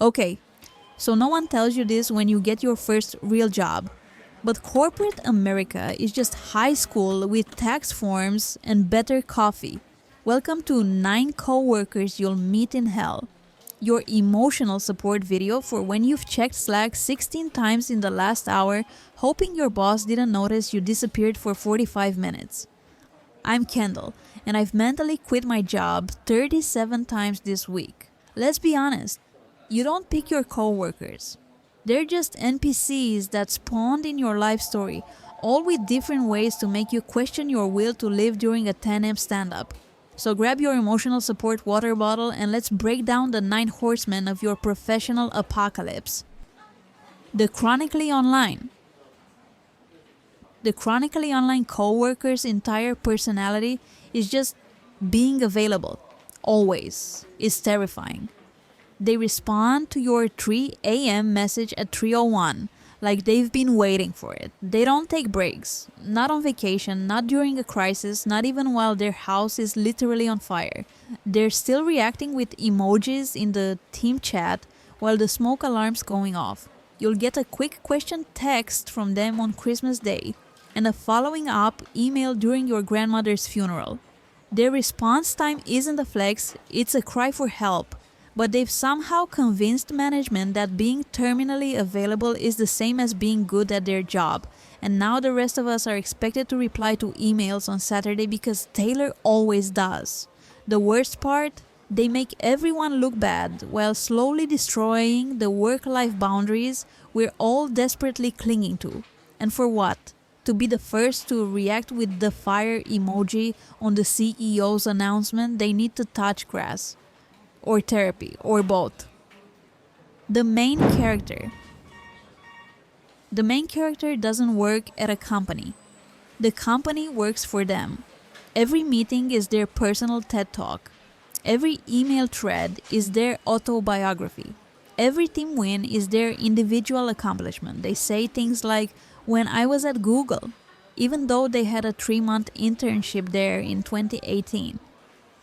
Okay, so no one tells you this when you get your first real job. But corporate America is just high school with tax forms and better coffee. Welcome to 9 coworkers you'll meet in hell. Your emotional support video for when you've checked Slack 16 times in the last hour, hoping your boss didn't notice you disappeared for 45 minutes. I'm Kendall, and I've mentally quit my job 37 times this week. Let's be honest, you don't pick your coworkers. They're just NPCs that spawned in your life story, all with different ways to make you question your will to live during a 10 a.m. stand-up. So grab your emotional support water bottle and let's break down the 9 horsemen of your professional apocalypse. The chronically online. The chronically online coworker's entire personality is just being available, always, is terrifying. They respond to your 3 a.m. message at 3:01, like they've been waiting for it. They don't take breaks, not on vacation, not during a crisis, not even while their house is literally on fire. They're still reacting with emojis in the team chat while the smoke alarm's going off. You'll get a quick question text from them on Christmas Day and a following up email during your grandmother's funeral. Their response time isn't a flex, it's a cry for help. But they've somehow convinced management that being terminally available is the same as being good at their job. And now the rest of us are expected to reply to emails on Saturday because Taylor always does. The worst part? They make everyone look bad while slowly destroying the work-life boundaries we're all desperately clinging to. And for what? To be the first to react with the fire emoji on the CEO's announcement they need to touch grass. Or therapy, or both. The main character. The main character doesn't work at a company. The company works for them. Every meeting is their personal TED Talk. Every email thread is their autobiography. Every team win is their individual accomplishment. They say things like, "When I was at Google," even though they had a 3-month internship there in 2018.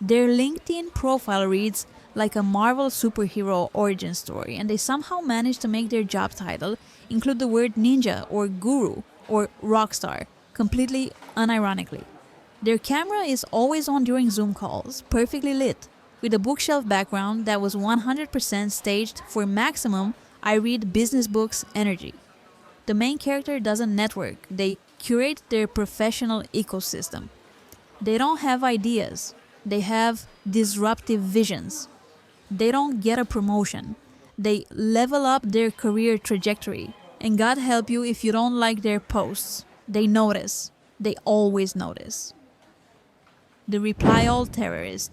Their LinkedIn profile reads like a Marvel superhero origin story, and they somehow manage to make their job title include the word ninja or guru or rockstar, completely unironically. Their camera is always on during Zoom calls, perfectly lit, with a bookshelf background that was 100% staged for maximum I read business books energy. The main character doesn't network, they curate their professional ecosystem. They don't have ideas, they have disruptive visions. They don't get a promotion. They level up their career trajectory. And God help you if you don't like their posts. They notice. They always notice. The reply all terrorist.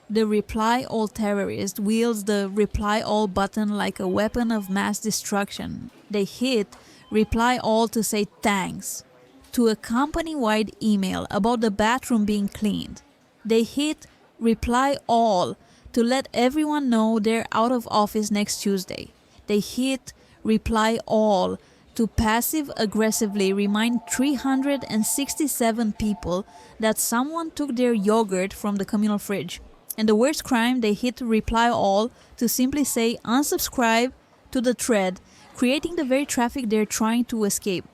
The reply all terrorist wields the reply all button like a weapon of mass destruction. They hit reply all to say thanks to a company-wide email about the bathroom being cleaned. They hit reply all to let everyone know they're out of office next Tuesday. They hit reply all to passive-aggressively remind 367 people that someone took their yogurt from the communal fridge. And the worst crime, they hit reply all to simply say unsubscribe to the thread, creating the very traffic they're trying to escape.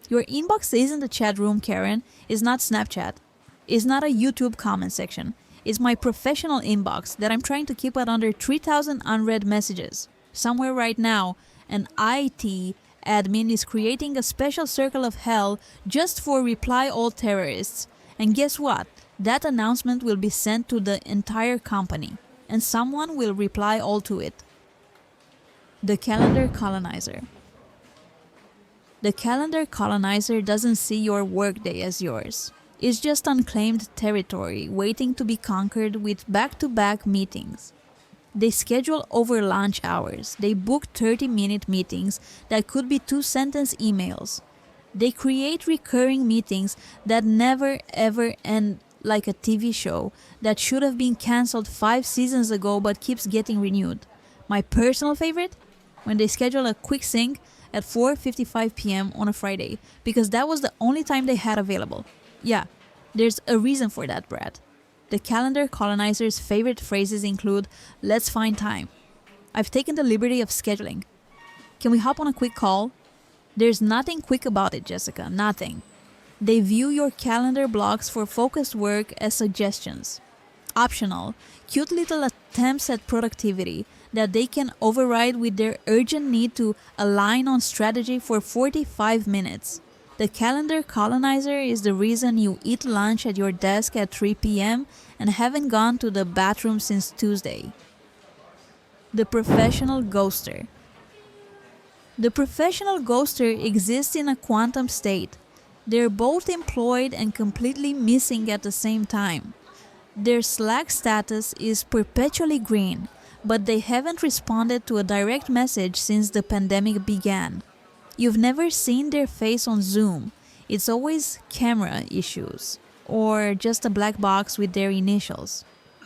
Your inbox isn't the chat room, Karen. It's not Snapchat. It's not a YouTube comment section. It's my professional inbox that I'm trying to keep at under 3,000 unread messages. Somewhere right now, an IT admin is creating a special circle of hell just for reply all terrorists. And guess what? That announcement will be sent to the entire company, and someone will reply all to it. The calendar colonizer. The calendar colonizer doesn't see your workday as yours. It's just unclaimed territory waiting to be conquered with back-to-back meetings. They schedule over lunch hours. They book 30-minute meetings that could be 2-sentence emails. They create recurring meetings that never ever end, like a TV show that should have been cancelled 5 seasons ago but keeps getting renewed. My personal favorite? When they schedule a quick sync at 4:55 p.m. on a Friday, because that was the only time they had available. Yeah, there's a reason for that, Brad. The calendar colonizer's favorite phrases include, "Let's find time," I've taken the liberty of scheduling. Can we hop on a quick call? There's nothing quick about it, Jessica, nothing. They view your calendar blocks for focused work as suggestions. Optional, cute little attempts at productivity that they can override with their urgent need to align on strategy for 45 minutes. The calendar colonizer is the reason you eat lunch at your desk at 3 p.m. and haven't gone to the bathroom since Tuesday. The professional ghoster. The professional ghoster exists in a quantum state. They're both employed and completely missing at the same time. Their Slack status is perpetually green, but they haven't responded to a direct message since the pandemic began. You've never seen their face on Zoom. It's always camera issues, or just a black box with their initials.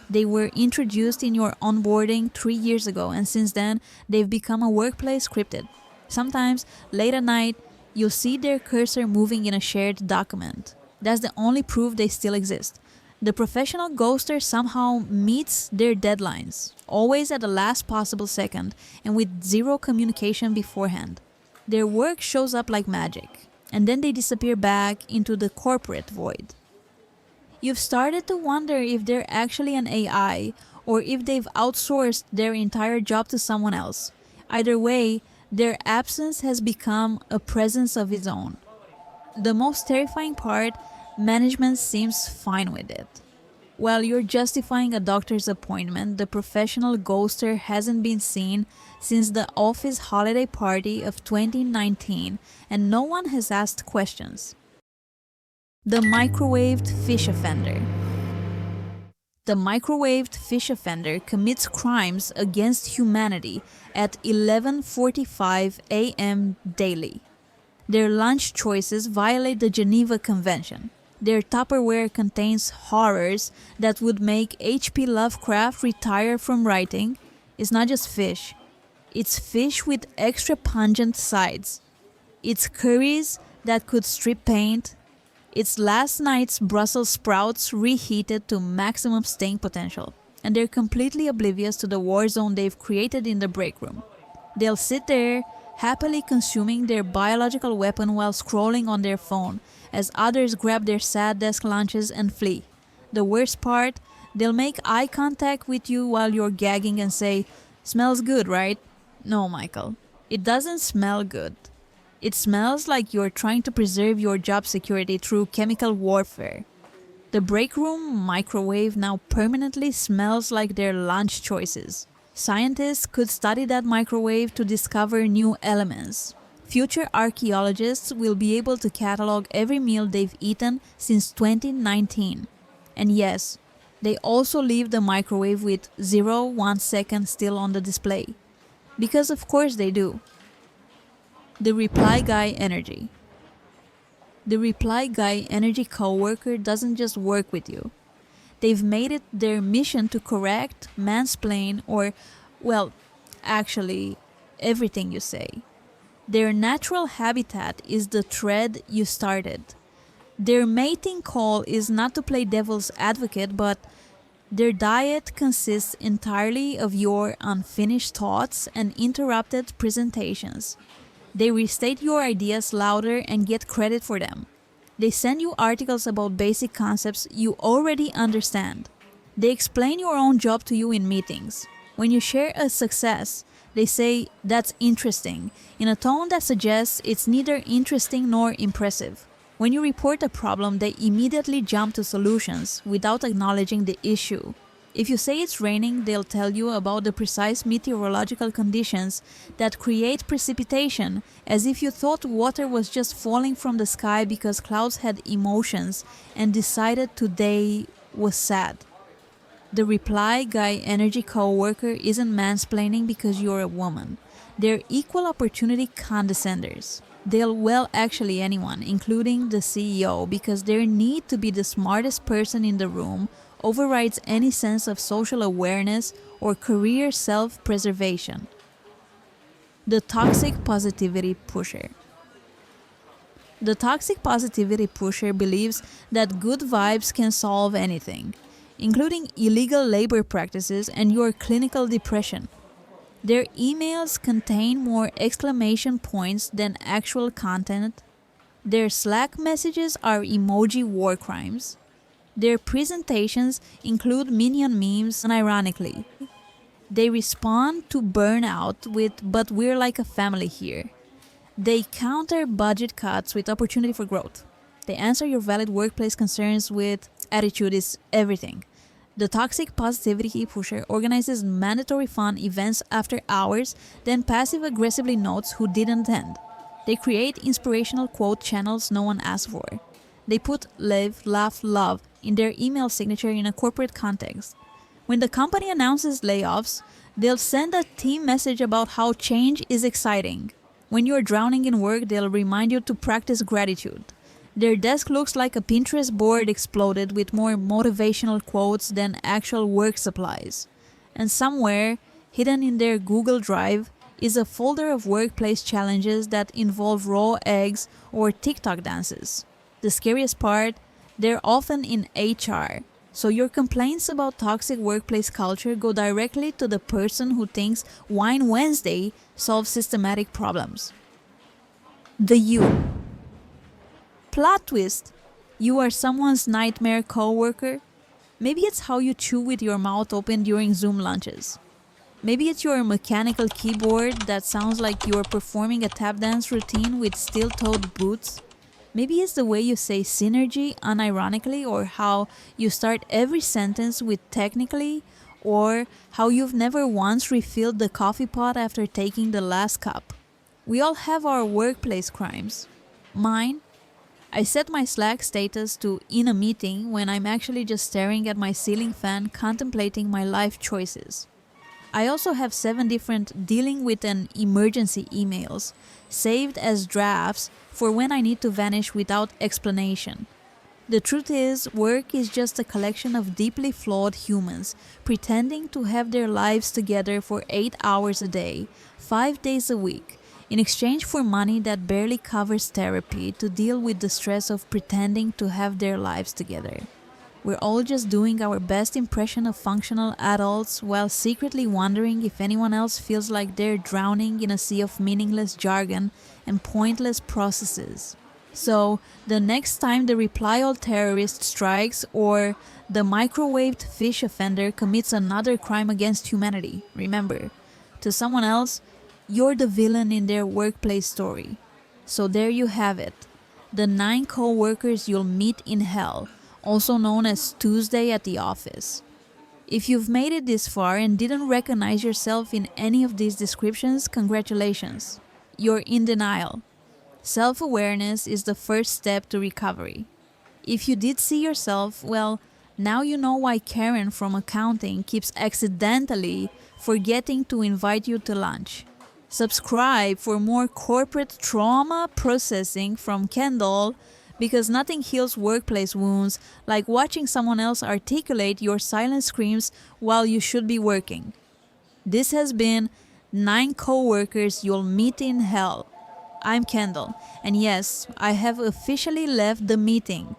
They were introduced in your onboarding 3 years ago, and since then, they've become a workplace scripted. Sometimes, late at night, you'll see their cursor moving in a shared document. That's the only proof they still exist. The professional ghoster somehow meets their deadlines, always at the last possible second and with zero communication beforehand. Their work shows up like magic, and then they disappear back into the corporate void. You've started to wonder if they're actually an AI or if they've outsourced their entire job to someone else. Either way, their absence has become a presence of its own. The most terrifying part, management seems fine with it. While you're justifying a doctor's appointment, the professional ghoster hasn't been seen since the office holiday party of 2019, and no one has asked questions. The microwaved fish offender. The microwaved fish offender commits crimes against humanity at 11:45 a.m. daily. Their lunch choices violate the Geneva Convention. Their Tupperware contains horrors that would make H.P. Lovecraft retire from writing. It's not just fish. It's fish with extra pungent sides. It's curries that could strip paint. It's last night's Brussels sprouts reheated to maximum stain potential. And they're completely oblivious to the war zone they've created in the break room. They'll sit there, happily consuming their biological weapon while scrolling on their phone, as others grab their sad desk lunches and flee. The worst part, they'll make eye contact with you while you're gagging and say, "Smells good, right?" No, Michael, it doesn't smell good. It smells like you're trying to preserve your job security through chemical warfare. The break room microwave now permanently smells like their lunch choices. Scientists could study that microwave to discover new elements. Future archaeologists will be able to catalog every meal they've eaten since 2019. And yes, they also leave the microwave with 1 second still on the display. Because of course they do. The reply guy energy. The reply guy energy coworker doesn't just work with you. They've made it their mission to correct, mansplain, or, well, actually, everything you say. Their natural habitat is the thread you started. Their mating call is not to play devil's advocate, but their diet consists entirely of your unfinished thoughts and interrupted presentations. They restate your ideas louder and get credit for them. They send you articles about basic concepts you already understand. They explain your own job to you in meetings. When you share a success, they say, "That's interesting," in a tone that suggests it's neither interesting nor impressive. When you report a problem, they immediately jump to solutions without acknowledging the issue. If you say it's raining, they'll tell you about the precise meteorological conditions that create precipitation, as if you thought water was just falling from the sky because clouds had emotions and decided today was sad. The reply guy energy coworker isn't mansplaining because you're a woman. They're equal opportunity condescenders. They'll actually anyone, including the CEO, because their need to be the smartest person in the room overrides any sense of social awareness or career self-preservation. The toxic positivity pusher. The toxic positivity pusher believes that good vibes can solve anything, including illegal labor practices and your clinical depression. Their emails contain more exclamation points than actual content. Their Slack messages are emoji war crimes. Their presentations include minion memes unironically. They respond to burnout with, "but we're like a family here." They counter budget cuts with opportunity for growth. They answer your valid workplace concerns with, "attitude is everything." The toxic positivity pusher organizes mandatory fun events after hours, then passive-aggressively notes who didn't attend. They create inspirational quote channels no one asked for. They put "live, laugh, love" in their email signature in a corporate context. When the company announces layoffs, they'll send a team message about how change is exciting. When you're drowning in work, they'll remind you to practice gratitude. Their desk looks like a Pinterest board exploded with more motivational quotes than actual work supplies. And somewhere, hidden in their Google Drive, is a folder of workplace challenges that involve raw eggs or TikTok dances. The scariest part, they're often in HR. So your complaints about toxic workplace culture go directly to the person who thinks Wine Wednesday solves systematic problems. The you. Plot twist. You are someone's nightmare coworker. Maybe it's how you chew with your mouth open during Zoom lunches. Maybe it's your mechanical keyboard that sounds like you're performing a tap dance routine with steel-toed boots. Maybe it's the way you say synergy unironically, or how you start every sentence with technically, or how you've never once refilled the coffee pot after taking the last cup. We all have our workplace crimes. Mine? I set my Slack status to "in a meeting" when I'm actually just staring at my ceiling fan contemplating my life choices. I also have 7 different "dealing with an emergency" emails saved as drafts for when I need to vanish without explanation. The truth is, work is just a collection of deeply flawed humans pretending to have their lives together for 8 hours a day, 5 days a week, in exchange for money that barely covers therapy to deal with the stress of pretending to have their lives together. We're all just doing our best impression of functional adults while secretly wondering if anyone else feels like they're drowning in a sea of meaningless jargon and pointless processes. So, the next time the reply all terrorist strikes or the microwaved fish offender commits another crime against humanity, remember, to someone else, you're the villain in their workplace story. So there you have it. The 9 co-workers you'll meet in hell, also known as Tuesday at the office. If you've made it this far and didn't recognize yourself in any of these descriptions, congratulations. You're in denial. Self-awareness is the first step to recovery. If you did see yourself, well, now you know why Karen from accounting keeps accidentally forgetting to invite you to lunch. Subscribe for more corporate trauma processing from Kendall, because nothing heals workplace wounds like watching someone else articulate your silent screams while you should be working. This has been 9 coworkers you'll meet in hell. I'm Kendall, and yes, I have officially left the meeting.